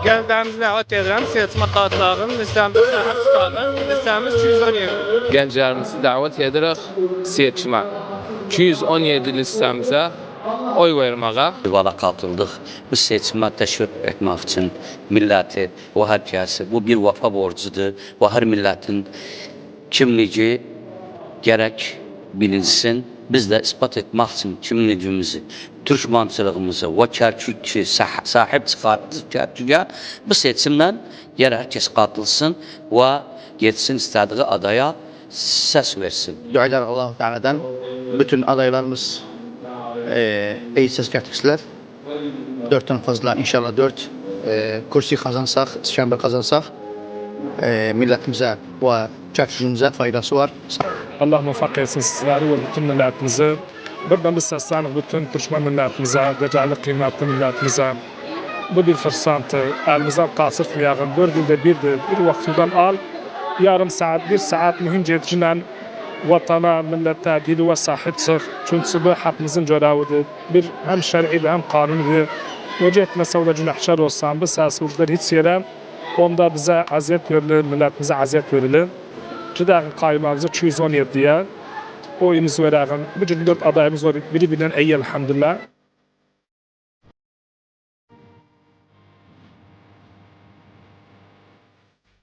Geldiğimiz davet edirəm, seçmə kartlarım, listemiz sahib çıkarlar, listemiz 217. Gençlerimizi davet ederek seçme. 217 listemize oy vermeye. Vala katıldık. Bu seçime teşvik etmek için milleti ve herkesi bu bir vafa borcudur. Ve her milletin kimliği gerek bilinsin. Biz de ispat etmek için kimliğimizi, Türkmençiliğimizi ve Kerkük'ü sahip çıkarttık Kerkük'e. Bu seçimden yer herkes katılsın ve geçsin istediği adaya ses versin. Duaylar Allah-u Teala'dan bütün adaylarımız iyi ses getirsinler. 4'ten fazla inşallah 4 kursi kazansak, şembe kazansak milletimize ve Kerkük'ümüze faydası var. Allah muvaffak etsin sizleri ve bütün milletimizi. Buradan biz seslendik bütün Türkmen milletimize, değerli kıymetli milletimize. Bu bir fırsatı elimizden kaçırtmayalım. 4 yılda bir vaktinden al. Yarım saat, 1 saat mühim cihetinden vatana, millete, dili ve sahip çık. Çünkü bu hepimizin görevidir. Bir hem şer'i hem kanunidir. Öce etmese o da günahkar olsan, bu sesler hiç yere onda bize aziyet verilir, milletimize aziyet verilir. Cidden kaymağımızı 217'ye oyumuzu verelim. Bugün 4 adayımız var. Biri bilen iyi elhamdülillah.